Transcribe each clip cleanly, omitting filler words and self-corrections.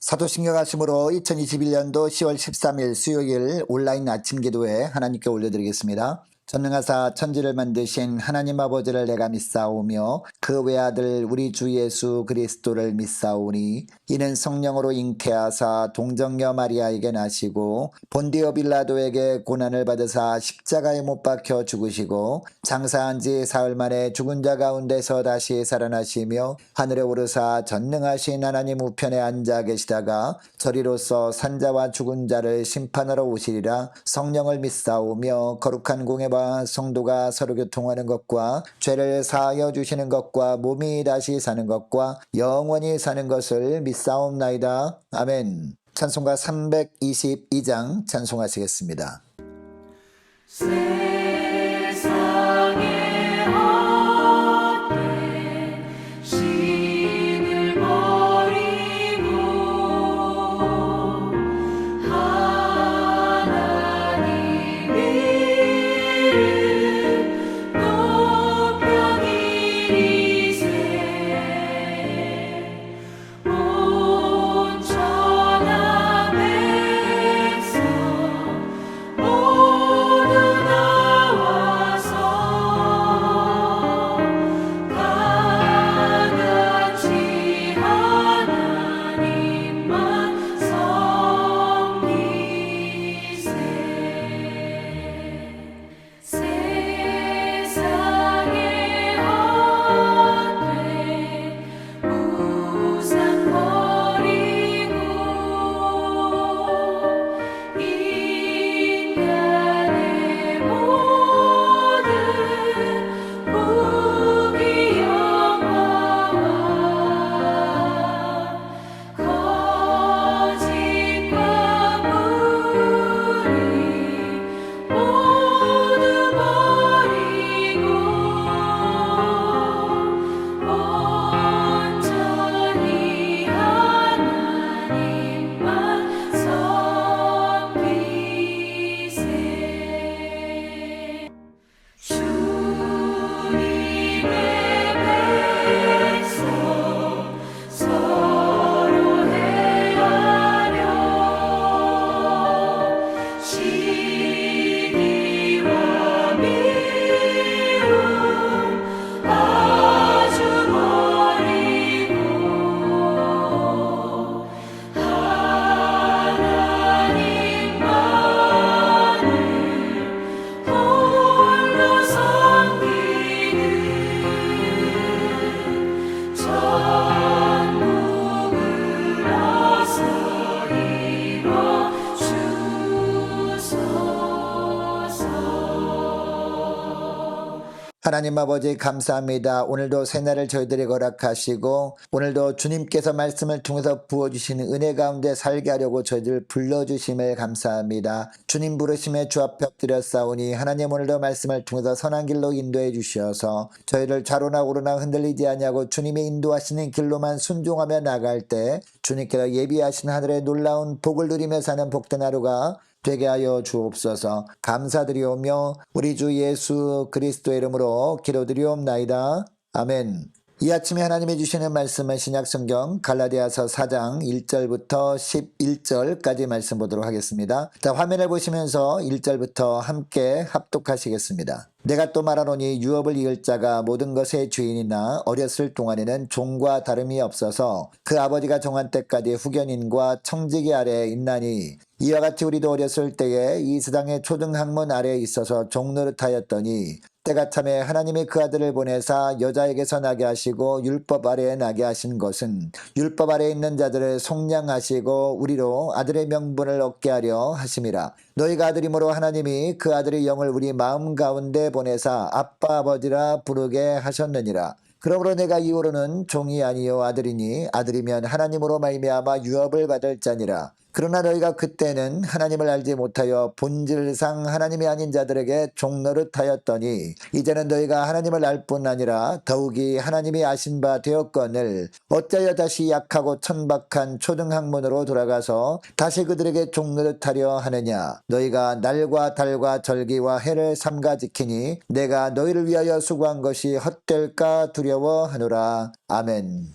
사도신경 하심으로 2021년도 10월 13일 수요일 온라인 아침 기도회 하나님께 올려드리겠습니다. 전능하사 천지를 만드신 하나님 아버지를 내가 믿사오며 그 외아들 우리 주 예수 그리스도를 믿사오니 이는 성령으로 잉태하사 동정녀 마리아에게 나시고 본디오 빌라도에게 고난을 받으사 십자가에 못 박혀 죽으시고 장사한 지 사흘 만에 죽은 자 가운데서 다시 살아나시며 하늘에 오르사 전능하신 하나님 우편에 앉아 계시다가 저리로서 산자와 죽은 자를 심판하러 오시리라. 성령을 믿사오며 거룩한 공예와 성도가 서로 교통하는 것과 죄를 사하여 주시는 것과 몸이 다시 사는 것과 영원히 사는 것을 믿사옵나이다. 아멘. 찬송가 322장 찬송하시겠습니다. 하나님 아버지 감사합니다. 오늘도 새날을 저희들이 허락하시고 오늘도 주님께서 말씀을 통해서 부어주시는 은혜 가운데 살게 하려고 저희들 불러주심을 감사합니다. 주님 부르심에 주 앞에 엎드렸사오니 하나님 오늘도 말씀을 통해서 선한 길로 인도해 주시어서 저희를 좌로나 오르나 흔들리지 아니하고 주님의 인도하시는 길로만 순종하며 나갈 때 주님께서 예비하신 하늘의 놀라운 복을 누리며 사는 복된 하루가 되게 하여 주옵소서. 감사드리오며 우리 주 예수 그리스도의 이름으로 기도드리옵나이다. 아멘. 이 아침에 하나님이 주시는 말씀은 신약성경 갈라디아서 4장 1절부터 11절까지 말씀 보도록 하겠습니다. 자, 화면을 보시면서 1절부터 함께 합독하시겠습니다. 내가 또 말하노니 유업을 이을 자가 모든 것의 주인이나 어렸을 동안에는 종과 다름이 없어서 그 아버지가 정한 때까지 후견인과 청지기 아래에 있나니 이와 같이 우리도 어렸을 때에 이 세상의 초등학문 아래에 있어서 종노릇하였더니 때가 참에 하나님이 그 아들을 보내사 여자에게서 나게 하시고 율법 아래에 나게 하신 것은 율법 아래에 있는 자들을 속량하시고 우리로 아들의 명분을 얻게 하려 하심이라. 너희가 아들이므로 하나님이 그 아들의 영을 우리 마음 가운데 보내사 아빠 아버지라 부르게 하셨느니라. 그러므로 내가 이후로는 종이 아니요 아들이니 아들이면 하나님으로 말미암아 유업을 받을 자니라. 그러나 너희가 그때는 하나님을 알지 못하여 본질상 하나님이 아닌 자들에게 종노릇하였더니 이제는 너희가 하나님을 알 뿐 아니라 더욱이 하나님이 아신 바 되었거늘 어찌하여 다시 약하고 천박한 초등학문으로 돌아가서 다시 그들에게 종노릇하려 하느냐. 너희가 날과 달과 절기와 해를 삼가 지키니 내가 너희를 위하여 수고한 것이 헛될까 두려워하노라. 아멘.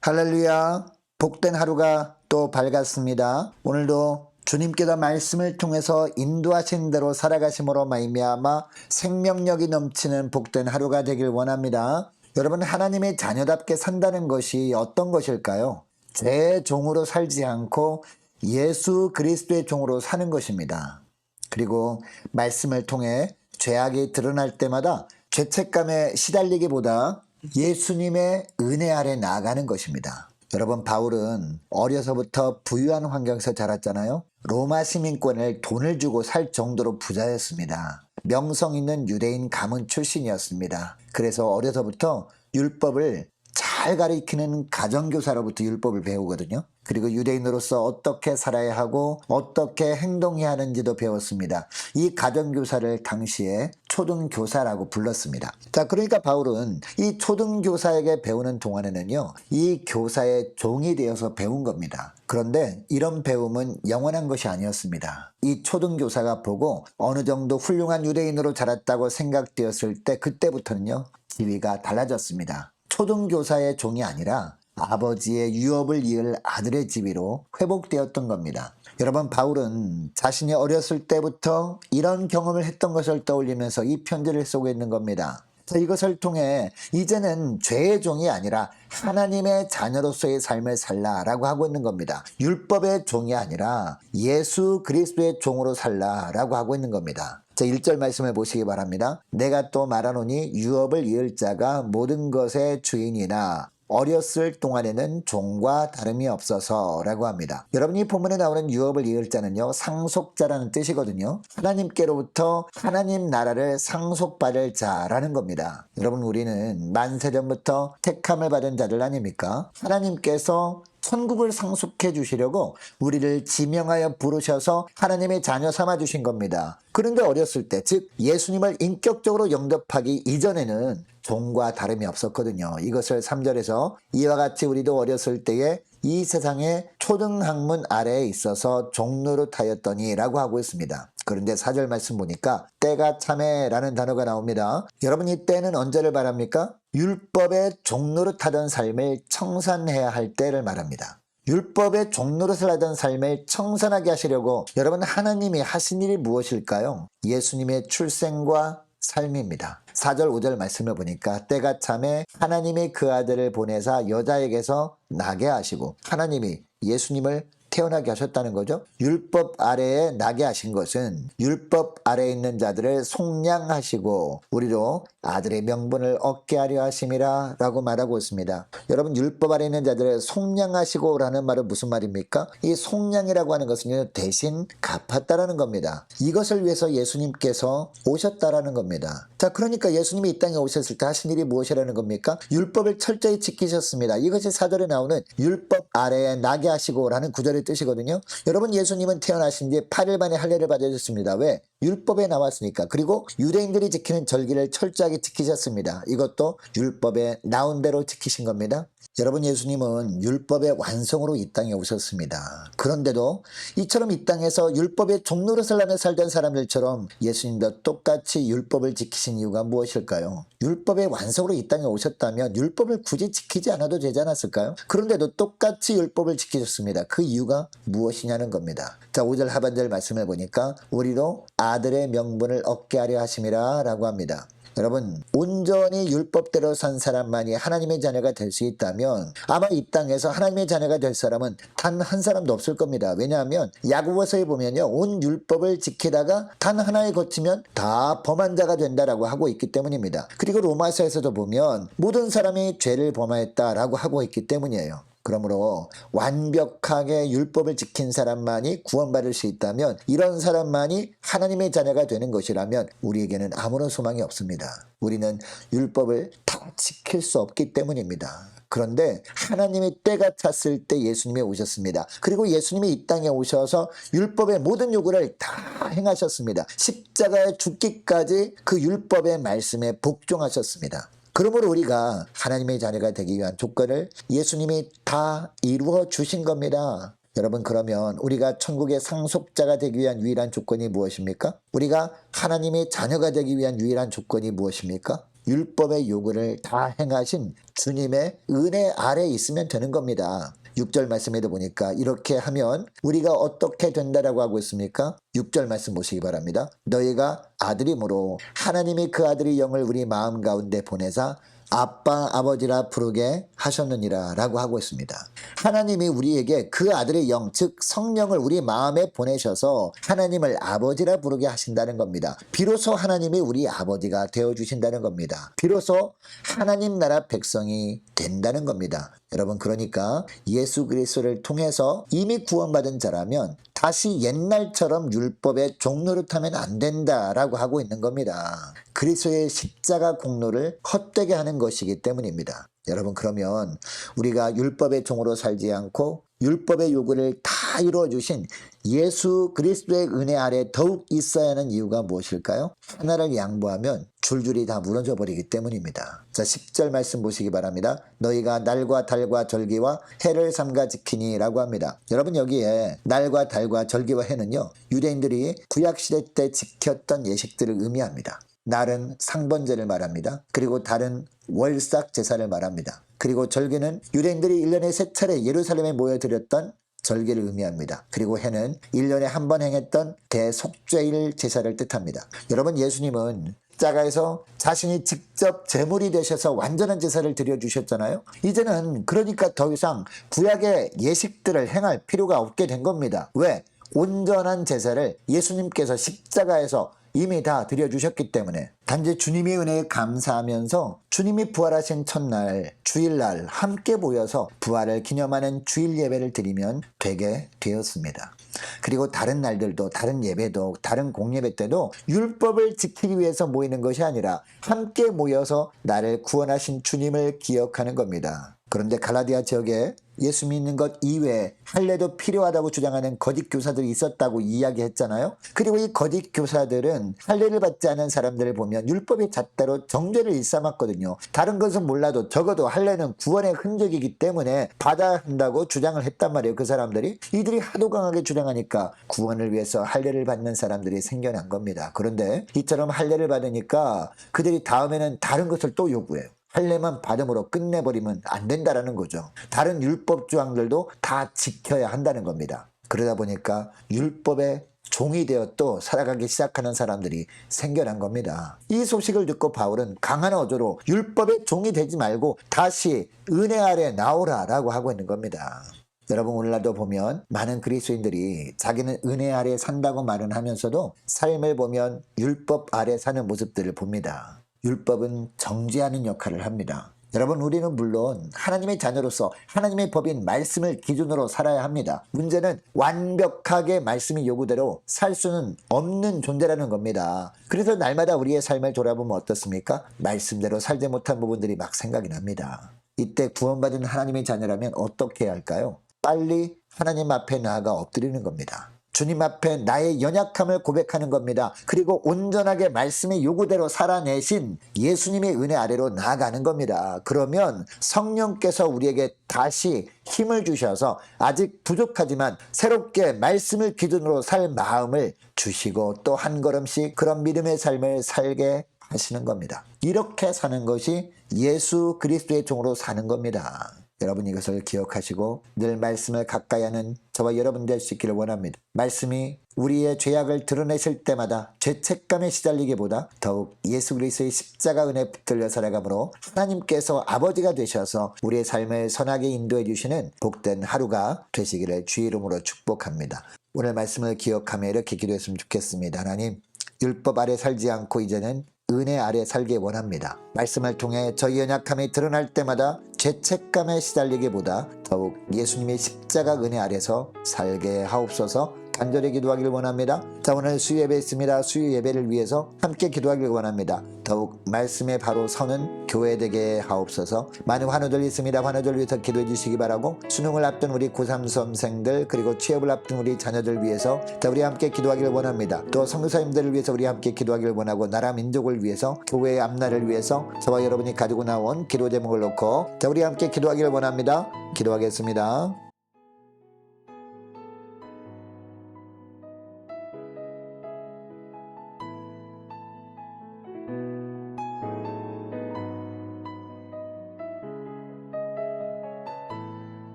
할렐루야. 복된 하루가 또 밝았습니다. 오늘도 주님께서 말씀을 통해서 인도하신 대로 살아가심으로 말미암아 생명력이 넘치는 복된 하루가 되길 원합니다. 여러분, 하나님의 자녀답게 산다는 것이 어떤 것일까요? 죄의 종으로 살지 않고 예수 그리스도의 종으로 사는 것입니다. 그리고 말씀을 통해 죄악이 드러날 때마다 죄책감에 시달리기보다 예수님의 은혜 아래 나아가는 것입니다. 여러분, 바울은 어려서부터 부유한 환경에서 자랐잖아요. 로마 시민권을 돈을 주고 살 정도로 부자였습니다. 명성 있는 유대인 가문 출신이었습니다. 그래서 어려서부터 율법을 잘 가리키는 가정교사로부터 율법을 배우거든요. 그리고 유대인으로서 어떻게 살아야 하고 어떻게 행동해야 하는지도 배웠습니다. 이 가정교사를 당시에 초등교사라고 불렀습니다. 자, 그러니까 바울은 이 초등교사에게 배우는 동안에는요, 이 교사의 종이 되어서 배운 겁니다. 그런데 이런 배움은 영원한 것이 아니었습니다. 이 초등교사가 보고 어느 정도 훌륭한 유대인으로 자랐다고 생각되었을 때 그때부터는요, 지위가 달라졌습니다. 초등교사의 종이 아니라 아버지의 유업을 이을 아들의 지위로 회복되었던 겁니다. 여러분, 바울은 자신이 어렸을 때부터 이런 경험을 했던 것을 떠올리면서 이 편지를 쓰고 있는 겁니다. 이것을 통해 이제는 죄의 종이 아니라 하나님의 자녀로서의 삶을 살라라고 하고 있는 겁니다. 율법의 종이 아니라 예수 그리스도의 종으로 살라라고 하고 있는 겁니다. 1절 말씀을 보시기 바랍니다. 내가 또 말하노니 유업을 이을 자가 모든 것의 주인이나 어렸을 동안에는 종과 다름이 없어서라고 합니다. 여러분이 본문에 나오는 유업을 이을 자는요, 상속자라는 뜻이거든요. 하나님께로부터 하나님 나라를 상속받을 자라는 겁니다. 여러분, 우리는 만세전부터 택함을 받은 자들 아닙니까? 하나님께서 천국을 상속해 주시려고 우리를 지명하여 부르셔서 하나님의 자녀 삼아 주신 겁니다. 그런데 어렸을 때, 즉 예수님을 인격적으로 영접하기 이전에는 종과 다름이 없었거든요. 이것을 3절에서 이와 같이 우리도 어렸을 때에 이 세상의 초등학문 아래에 있어서 종노릇하였더니 라고 하고 있습니다. 그런데 4절 말씀 보니까 때가 참에 라는 단어가 나옵니다. 여러분, 이 때는 언제를 말합니까? 율법의 종노릇하던 삶을 청산해야 할 때를 말합니다. 율법의 종노릇을 하던 삶을 청산하게 하시려고 여러분, 하나님이 하신 일이 무엇일까요? 예수님의 출생과 삶입니다. 4절 5절 말씀을 보니까 때가 참에 하나님이 그 아들을 보내사 여자에게서 나게 하시고, 하나님이 예수님을 태어나게 하셨다는 거죠. 율법 아래에 나게 하신 것은 율법 아래에 있는 자들을 속량하시고 우리로 아들의 명분을 얻게 하려 하심이라 라고 말하고 있습니다. 여러분, 율법 아래에 있는 자들을 속량하시고 라는 말은 무슨 말입니까? 이 속량이라고 하는 것은 대신 갚았다라는 겁니다. 이것을 위해서 예수님께서 오셨다라는 겁니다. 자, 그러니까 예수님이 이 땅에 오셨을 때 하신 일이 무엇이라는 겁니까? 율법을 철저히 지키셨습니다. 이것이 4절에 나오는 율법 아래에 나게 하시고 라는 구절의 뜻이거든요. 여러분, 예수님은 태어나신 지 8일 만에 할례를 받으셨습니다. 왜? 율법에 나왔으니까. 그리고 유대인들이 지키는 절기를 철저하게 지키셨습니다. 이것도 율법에 나온 대로 지키신 겁니다. 여러분, 예수님은 율법의 완성으로 이 땅에 오셨습니다. 그런데도 이처럼 이 땅에서 율법의 종노릇을 하며 살던 사람들처럼 예수님도 똑같이 율법을 지키신 이유가 무엇일까요? 율법의 완성으로 이 땅에 오셨다면 율법을 굳이 지키지 않아도 되지 않았을까요? 그런데도 똑같이 율법을 지키셨습니다. 그 이유가 무엇이냐는 겁니다. 자, 5절 하반절 말씀을 보니까 우리로 아들의 명분을 얻게 하려 하심이라 라고 합니다. 여러분, 온전히 율법대로 산 사람만이 하나님의 자녀가 될 수 있다면 아마 이 땅에서 하나님의 자녀가 될 사람은 단 한 사람도 없을 겁니다. 왜냐하면 야고보서에 보면요, 온 율법을 지키다가 단 하나에 거치면 다 범한 자가 된다라고 하고 있기 때문입니다. 그리고 로마서에서도 보면 모든 사람이 죄를 범하였다라고 하고 있기 때문이에요. 그러므로 완벽하게 율법을 지킨 사람만이 구원받을 수 있다면, 이런 사람만이 하나님의 자녀가 되는 것이라면 우리에게는 아무런 소망이 없습니다. 우리는 율법을 다 지킬 수 없기 때문입니다. 그런데 하나님의 때가 찼을 때 예수님이 오셨습니다. 그리고 예수님이 이 땅에 오셔서 율법의 모든 요구를 다 행하셨습니다. 십자가에 죽기까지 그 율법의 말씀에 복종하셨습니다. 그러므로 우리가 하나님의 자녀가 되기 위한 조건을 예수님이 다 이루어 주신 겁니다. 여러분, 그러면 우리가 천국의 상속자가 되기 위한 유일한 조건이 무엇입니까? 우리가 하나님의 자녀가 되기 위한 유일한 조건이 무엇입니까? 율법의 요구를 다 행하신 주님의 은혜 아래 있으면 되는 겁니다. 6절 말씀에도 보니까 이렇게 하면 우리가 어떻게 된다라고 하고 있습니까? 6절 말씀 보시기 바랍니다. 너희가 아들이므로 하나님이 그 아들의 영을 우리 마음 가운데 보내사 아빠 아버지라 부르게 하셨느니라 라고 하고 있습니다. 하나님이 우리에게 그 아들의 영, 즉 성령을 우리 마음에 보내셔서 하나님을 아버지라 부르게 하신다는 겁니다. 비로소 하나님이 우리 아버지가 되어주신다는 겁니다. 비로소 하나님 나라 백성이 된다는 겁니다. 여러분, 그러니까 예수 그리스도를 통해서 이미 구원받은 자라면 다시 옛날처럼 율법의 종노릇하면 안 된다라고 하고 있는 겁니다. 그리스도의 십자가 공로를 헛되게 하는 것이기 때문입니다. 여러분, 그러면 우리가 율법의 종으로 살지 않고 율법의 요구를 다 이루어주신 예수 그리스도의 은혜 아래 더욱 있어야 하는 이유가 무엇일까요? 하나를 양보하면 줄줄이 다 무너져 버리기 때문입니다. 자, 10절 말씀 보시기 바랍니다. 너희가 날과 달과 절기와 해를 삼가 지키니 라고 합니다. 여러분, 여기에 날과 달과 절기와 해는요, 유대인들이 구약시대 때 지켰던 예식들을 의미합니다. 날은 상번제를 말합니다. 그리고 달은 월삭 제사를 말합니다. 그리고 절기는 유대인들이 1년에 3차례 예루살렘에 모여드렸던 절기를 의미합니다. 그리고 해는 1년에 한 번 행했던 대속죄일 제사를 뜻합니다. 여러분, 예수님은 십자가에서 자신이 직접 제물이 되셔서 완전한 제사를 드려주셨잖아요. 이제는 그러니까 더 이상 구약의 예식들을 행할 필요가 없게 된 겁니다. 왜? 온전한 제사를 예수님께서 십자가에서 이미 다 드려주셨기 때문에 단지 주님의 은혜에 감사하면서 주님이 부활하신 첫날 주일날 함께 모여서 부활을 기념하는 주일 예배를 드리면 되게 되었습니다. 그리고 다른 날들도, 다른 예배도, 다른 공예배 때도 율법을 지키기 위해서 모이는 것이 아니라 함께 모여서 나를 구원하신 주님을 기억하는 겁니다. 그런데 갈라디아 지역에 예수 믿는 것 이외에 할례도 필요하다고 주장하는 거짓 교사들이 있었다고 이야기했잖아요. 그리고 이 거짓 교사들은 할례를 받지 않은 사람들을 보면 율법의 잣대로 정죄를 일삼았거든요. 다른 것은 몰라도 적어도 할례는 구원의 흔적이기 때문에 받아야 한다고 주장을 했단 말이에요. 그 사람들이. 이들이 하도 강하게 주장하니까 구원을 위해서 할례를 받는 사람들이 생겨난 겁니다. 그런데 이처럼 할례를 받으니까 그들이 다음에는 다른 것을 또 요구해요. 할례만 받음으로 끝내버리면 안 된다라는 거죠. 다른 율법 조항들도 다 지켜야 한다는 겁니다. 그러다 보니까 율법의 종이 되어 또 살아가기 시작하는 사람들이 생겨난 겁니다. 이 소식을 듣고 바울은 강한 어조로 율법의 종이 되지 말고 다시 은혜 아래 나오라라고 하고 있는 겁니다. 여러분, 오늘날도 보면 많은 그리스도인들이 자기는 은혜 아래 산다고 말은 하면서도 삶을 보면 율법 아래 사는 모습들을 봅니다. 율법은 정죄하는 역할을 합니다. 여러분, 우리는 물론 하나님의 자녀로서 하나님의 법인 말씀을 기준으로 살아야 합니다. 문제는 완벽하게 말씀이 요구대로 살 수는 없는 존재라는 겁니다. 그래서 날마다 우리의 삶을 돌아보면 어떻습니까? 말씀대로 살지 못한 부분들이 막 생각이 납니다. 이때 구원받은 하나님의 자녀라면 어떻게 해야 할까요? 빨리 하나님 앞에 나아가 엎드리는 겁니다. 주님 앞에 나의 연약함을 고백하는 겁니다. 그리고 온전하게 말씀의 요구대로 살아내신 예수님의 은혜 아래로 나아가는 겁니다. 그러면 성령께서 우리에게 다시 힘을 주셔서 아직 부족하지만 새롭게 말씀을 기준으로 살 마음을 주시고 또 한 걸음씩 그런 믿음의 삶을 살게 하시는 겁니다. 이렇게 사는 것이 예수 그리스도의 종으로 사는 겁니다. 여러분, 이것을 기억하시고 늘 말씀을 가까이 하는 저와 여러분 될 수 있기를 원합니다. 말씀이 우리의 죄악을 드러내실 때마다 죄책감에 시달리기보다 더욱 예수 그리스도의 십자가 은혜에 붙들려 살아가므로 하나님께서 아버지가 되셔서 우리의 삶을 선하게 인도해 주시는 복된 하루가 되시기를 주의 이름으로 축복합니다. 오늘 말씀을 기억하며 이렇게 기도했으면 좋겠습니다. 하나님, 율법 아래 살지 않고 이제는 은혜 아래 살기 원합니다. 말씀을 통해 저희 연약함이 드러날 때마다 죄책감에 시달리기보다 더욱 예수님의 십자가 은혜 아래서 살게 하옵소서. 간절히 기도하기를 원합니다. 자, 오늘 수요 예배 있습니다. 수요 예배를 위해서 함께 기도하기를 원합니다. 더욱 말씀에 바로 서는 교회 되게 하옵소서. 많은 환우들 있습니다. 환우들 위해서 기도해 주시기 바라고, 수능을 앞둔 우리 고3 수험생들, 그리고 취업을 앞둔 우리 자녀들 위해서 자, 우리 함께 기도하기를 원합니다. 또 선교사님들을 위해서 우리 함께 기도하기를 원하고, 나라 민족을 위해서, 교회의 앞날을 위해서 저와 여러분이 가지고 나온 기도 제목을 놓고 자, 우리 함께 기도하기를 원합니다. 기도하겠습니다.